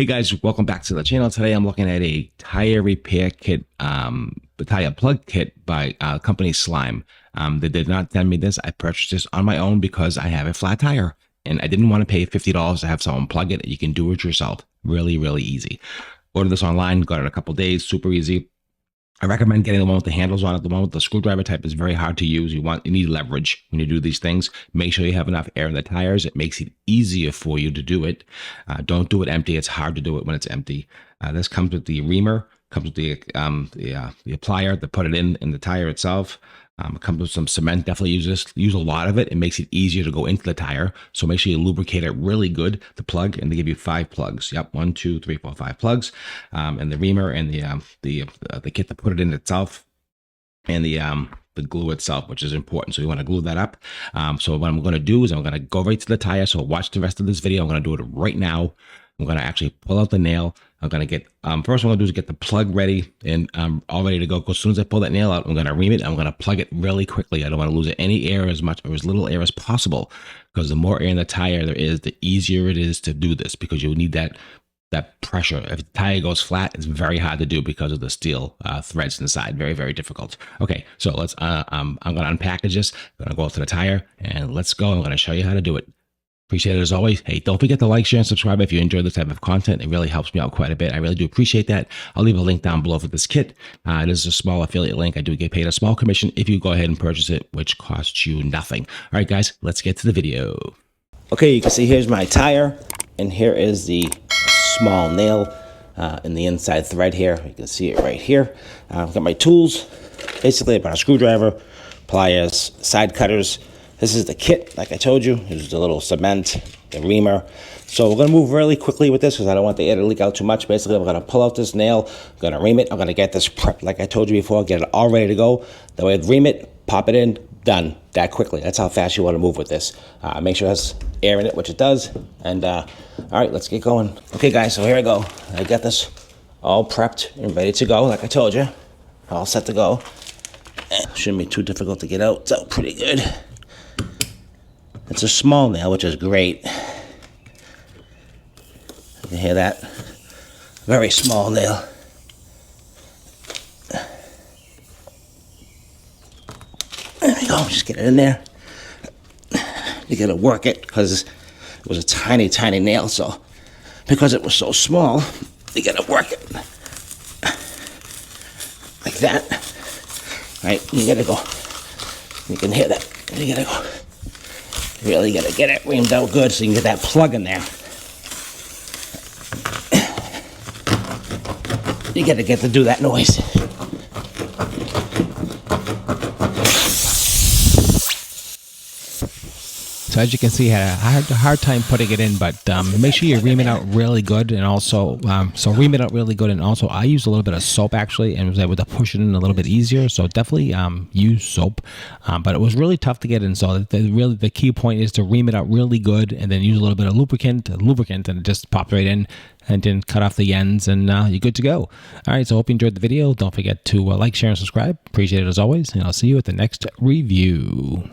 Hey guys, welcome back to the channel. Today I'm looking at a tire repair kit, the tire plug kit by company Slime. They did not send me this. I purchased this on my own because I have a flat tire and I didn't want to pay $50 to have someone plug it. You can do it yourself. Really, really easy. Ordered this online, got it in a couple days, super easy. I recommend getting the one with the handles on it. The one with the screwdriver type is very hard to use. You need leverage when you do these things. Make sure you have enough air in the tires. It makes it easier for you to do it. Don't do it empty. It's hard to do it when it's empty. This comes with the reamer, comes with the applier to put it in the tire itself. It comes with some cement. Definitely use a lot of it. It makes it easier to go into the tire. So make sure you lubricate it really good. The plug, and they give you 5 plugs. Yep, 1, 2, 3, 4, 5 plugs. And the reamer and the kit to put it in itself, and the glue itself, which is important. So you want to glue that up. So what I'm going to do is I'm going to go right to the tire. So watch the rest of this video. I'm going to do it right now. I'm going to actually pull out the nail. I'm going to get, first what I'm going to do is get the plug ready and all ready to go. As soon as I pull that nail out, I'm going to ream it. I'm going to plug it really quickly. I don't want to lose any air, as much or as little air as possible, because the more air in the tire there is, the easier it is to do this, because you'll need that pressure. If the tire goes flat, it's very hard to do because of the steel threads inside. Very, very difficult. Okay, so let's, I'm going to unpackage this. I'm going to go up to the tire and let's go. I'm going to show you how to do it. Appreciate it as always. Hey, don't forget to like, share, and subscribe if you enjoy this type of content. It really helps me out quite a bit. I really do appreciate that. I'll leave a link down below for this kit. It is a small affiliate link. I do get paid a small commission if you go ahead and purchase it, which costs you nothing. All right, guys, let's get to the video. Okay, you can see here's my tire, and here is the small nail in the inside thread here. You can see it right here. I've got my tools. Basically, I've got a screwdriver, pliers, side cutters. This is the kit, like I told you. This is the little cement, the reamer. So we're going to move really quickly with this because I don't want the air to leak out too much. Basically, I'm going to pull out this nail. I'm going to ream it. I'm going to get this prepped, like I told you before, get it all ready to go. That way, ream it, pop it in, done. That quickly. That's how fast you want to move with this. Make sure it has air in it, which it does. And all right, let's get going. Okay, guys, so here I go. I got this all prepped and ready to go, like I told you. All set to go. Shouldn't be too difficult to get out. It's out pretty good. It's a small nail, which is great. You hear that? Very small nail. There we go, just get it in there. You gotta work it because it was a tiny, tiny nail, so because it was so small, you gotta work it. Like that. All right, you gotta go. You can hear that. You gotta go. Really gotta get it reamed out good so you can get that plug in there. You gotta get to do that noise. So as you can see, I had a hard time putting it in, but make sure you ream it out really good, and also ream it out really good, and also I used a little bit of soap actually, and was able to push it in a little bit easier. So definitely use soap, but it was really tough to get in. So the key point is to ream it out really good, and then use a little bit of lubricant, and it just popped right in, and then cut off the ends, and you're good to go. All right, so hope you enjoyed the video. Don't forget to like, share, and subscribe. Appreciate it as always, and I'll see you at the next review.